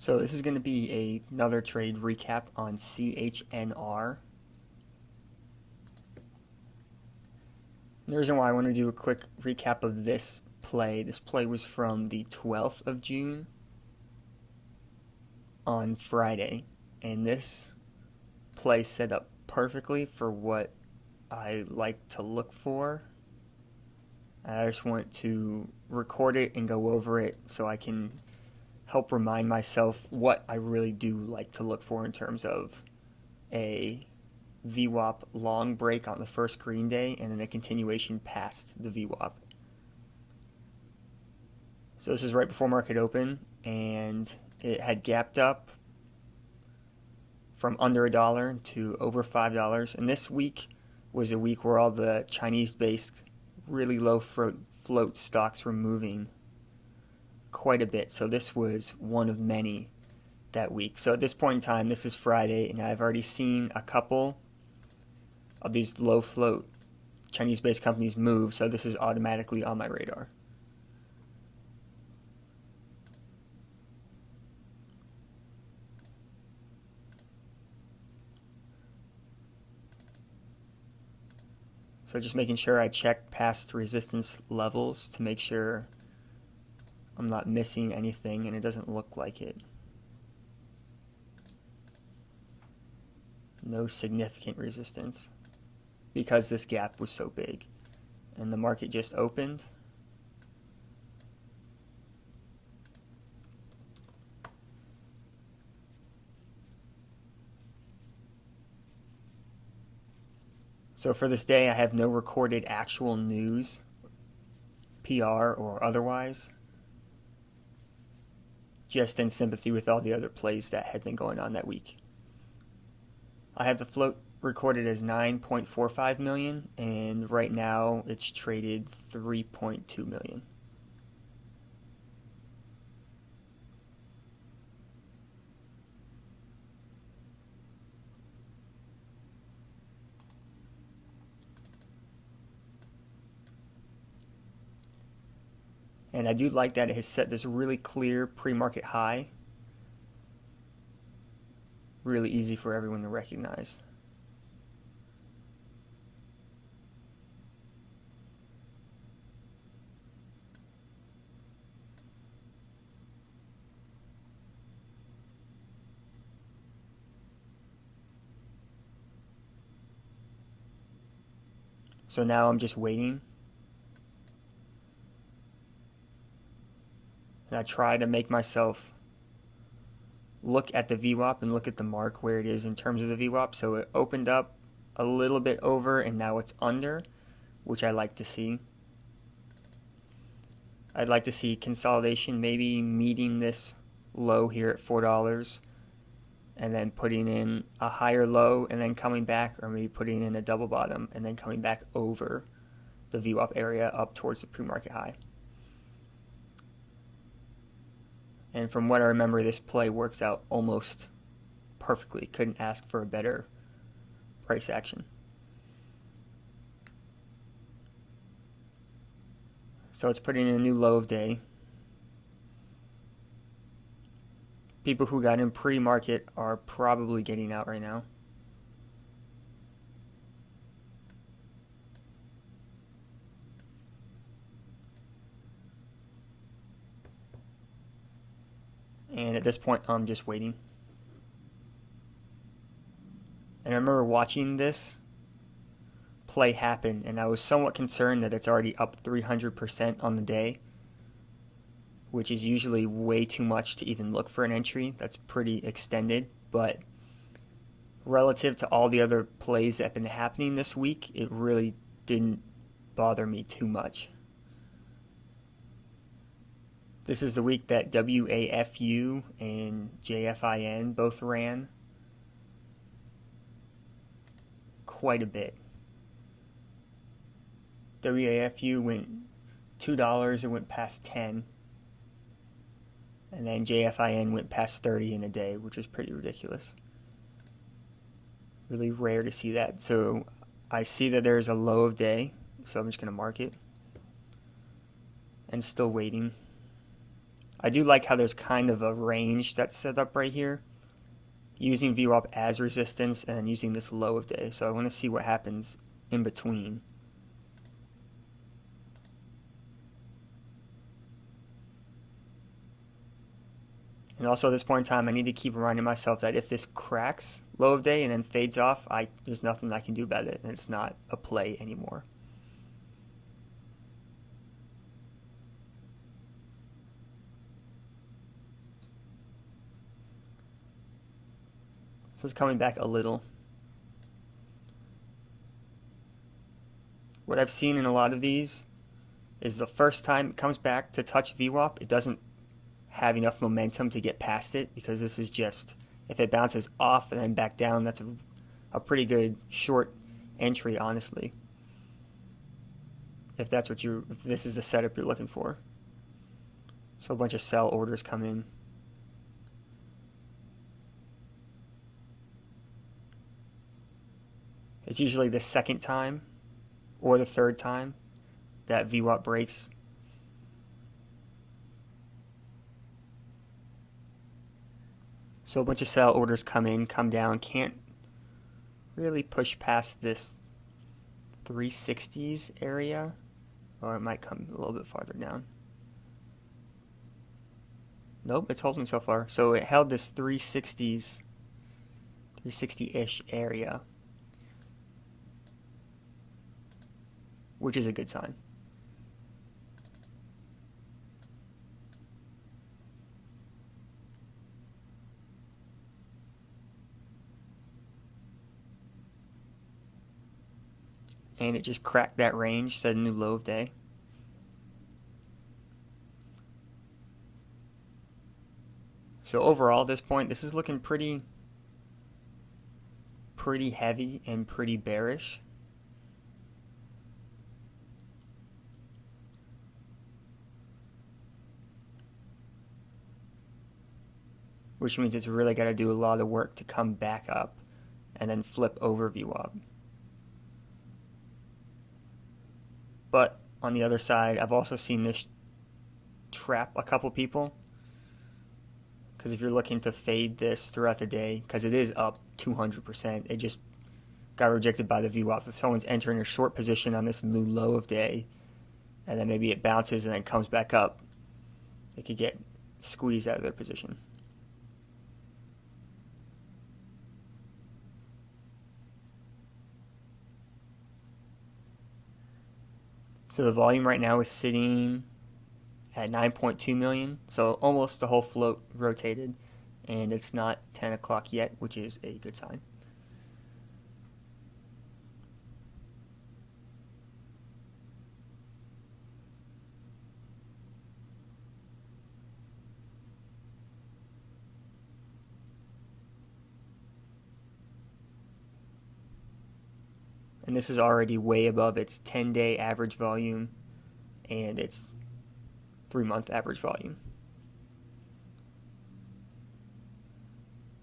So this is going to be another trade recap on CHNR. And the reason why I want to do a quick recap of this play was from the 12th of June on Friday, and this play set up perfectly for what I like to look for. I just want to record it and go over it so I can help remind myself what I really do like to look for in terms of a VWAP long break on the first green day and then a continuation past the VWAP. So this is right before market open, and it had gapped up from under $1 to over $5. And this week was a week where all the Chinese-based really low float stocks were moving quite a bit. So this was one of many that week. So at this point in time, this is Friday, and I've already seen a couple of these low float Chinese-based companies move, so this is automatically on my radar. So just making sure I check past resistance levels to make sure I'm not missing anything, and it doesn't look like it. No significant resistance because this gap was so big. And the market just opened. So for this day, I have no recorded actual news, PR or otherwise, just in sympathy with all the other plays that had been going on that week. I have the float recorded as 9.45 million, and right now it's traded 3.2 million. And I do like that it has set this really clear pre-market high. Really easy for everyone to recognize. So now I'm just waiting. And I try to make myself look at the VWAP and look at the mark where it is in terms of the VWAP. So it opened up a little bit over and now it's under, which I like to see. I'd like to see consolidation, maybe meeting this low here at $4 and then putting in a higher low and then coming back, or maybe putting in a double bottom and then coming back over the VWAP area up towards the pre-market high. And from what I remember, this play works out almost perfectly. Couldn't ask for a better price action. So it's putting in a new low of day. People who got in pre-market are probably getting out right now. And at this point, I'm just waiting. And I remember watching this play happen, and I was somewhat concerned that it's already up 300% on the day, which is usually way too much to even look for an entry. That's pretty extended, but relative to all the other plays that have been happening this week, it really didn't bother me too much. This is the week that WAFU and JFIN both ran quite a bit. WAFU went $2, it went past 10, and then JFIN went past 30 in a day, which was pretty ridiculous. Really rare to see that. So I see that there's a low of day, so I'm just going to mark it. And still waiting. I do like how there's kind of a range that's set up right here, using VWAP as resistance and then using this low of day. So I want to see what happens in between. And also at this point in time, I need to keep reminding myself that if this cracks low of day and then fades off, there's nothing I can do about it, and it's not a play anymore. So it's coming back a little. What I've seen in a lot of these is the first time it comes back to touch VWAP, it doesn't have enough momentum to get past it, because this is just, if it bounces off and then back down, that's a pretty good short entry, honestly, if that's what if this is the setup you're looking for. So a bunch of sell orders come in. It's usually the second time or the third time that VWAP breaks. So a bunch of sell orders come in, come down, can't really push past this 360s area, or it might come a little bit farther down. Nope, it's holding so far. So it held this 360s, 360-ish area, which is a good sign. And it just cracked that range, set a new low of day. So overall at this point, this is looking pretty heavy and pretty bearish. Which means it's really got to do a lot of work to come back up and then flip over VWAP. But on the other side, I've also seen this trap a couple people. Because if you're looking to fade this throughout the day, because it is up 200%, it just got rejected by the VWAP. If someone's entering a short position on this new low of day, and then maybe it bounces and then comes back up, they could get squeezed out of their position. So the volume right now is sitting at 9.2 million, so almost the whole float rotated, and it's not 10 o'clock yet, which is a good sign. And this is already way above its 10-day average volume and its 3-month average volume.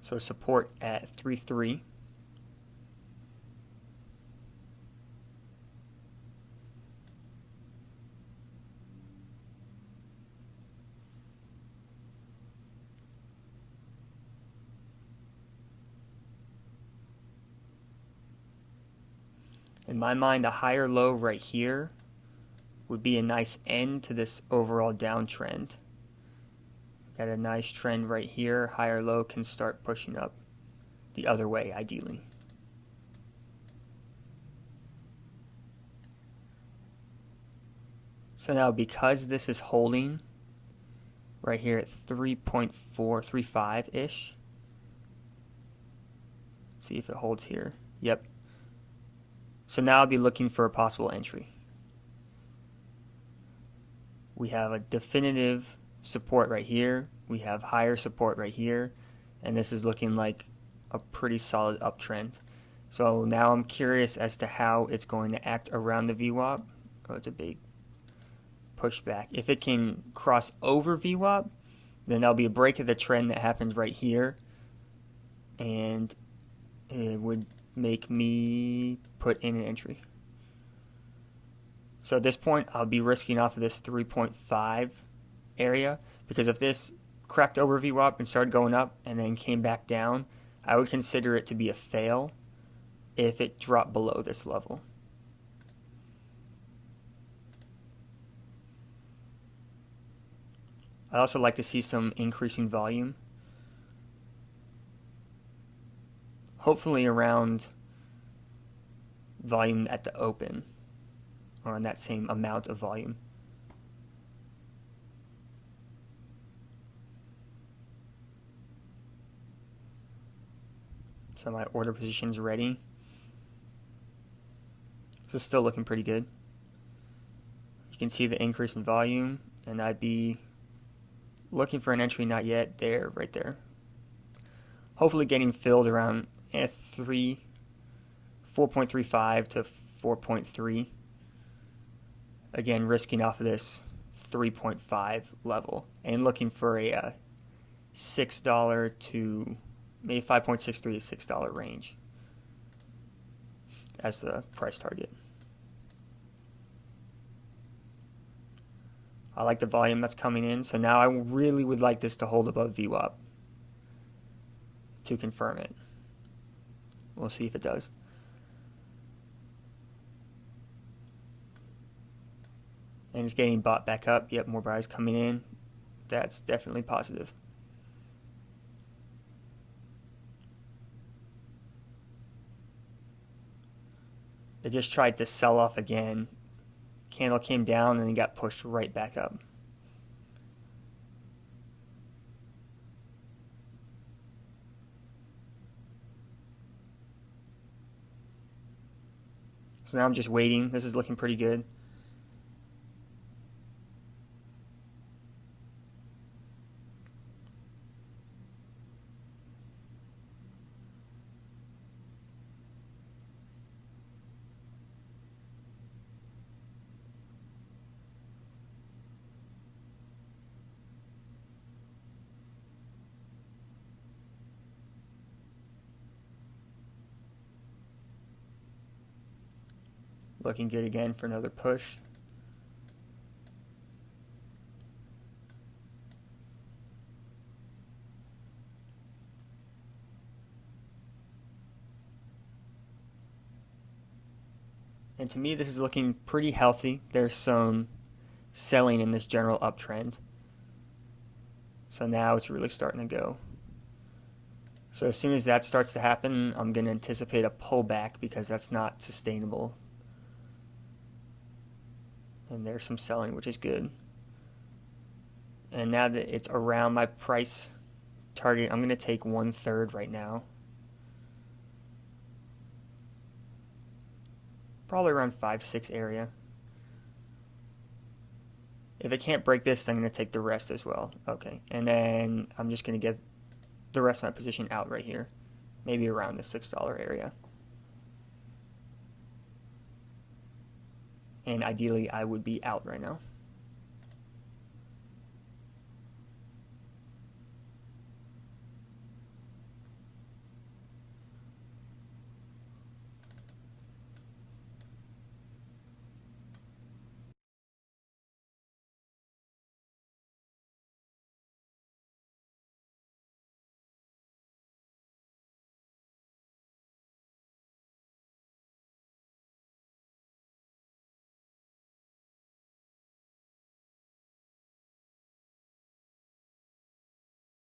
So support at 3.3. In my mind, a higher low right here would be a nice end to this overall downtrend. Got a nice trend right here. Higher low can start pushing up the other way, ideally. So now, because this is holding right here at 3.435-ish, let's see if it holds here. Yep. So now I'll be looking for a possible entry. We have a definitive support right here. We have higher support right here. And this is looking like a pretty solid uptrend. So now I'm curious as to how it's going to act around the VWAP. Oh, it's a big pushback. If it can cross over VWAP, then there'll be a break of the trend that happens right here. And it would make me put in an entry. So at this point, I'll be risking off of this 3.5 area, because if this cracked over VWAP and started going up and then came back down, I would consider it to be a fail if it dropped below this level. I'd also like to see some increasing volume. Hopefully around volume at the open, or on that same amount of volume. So my order position's ready. This is still looking pretty good. You can see the increase in volume, and I'd be looking for an entry, not yet, there, right there. Hopefully getting filled around 4.35 to 4.3. Again, risking off of this 3.5 level and looking for a $6 to maybe 5.63 to $6 range as the price target. I like the volume that's coming in, so now I really would like this to hold above VWAP to confirm it. We'll see if it does. And it's getting bought back up. Yep, more buyers coming in. That's definitely positive. They just tried to sell off again. Candle came down and then got pushed right back up. So now I'm just waiting. This is looking pretty good. Looking good again for another push. And to me, this is looking pretty healthy. There's some selling in this general uptrend. So now it's really starting to go. So as soon as that starts to happen, I'm going to anticipate a pullback because that's not sustainable. And there's some selling, which is good. And now that it's around my price target, I'm going to take 1/3 right now. Probably around 5-6 area. If it can't break this, then I'm going to take the rest as well. Okay, and then I'm just going to get the rest of my position out right here. Maybe around the $6 area. And ideally, I would be out right now.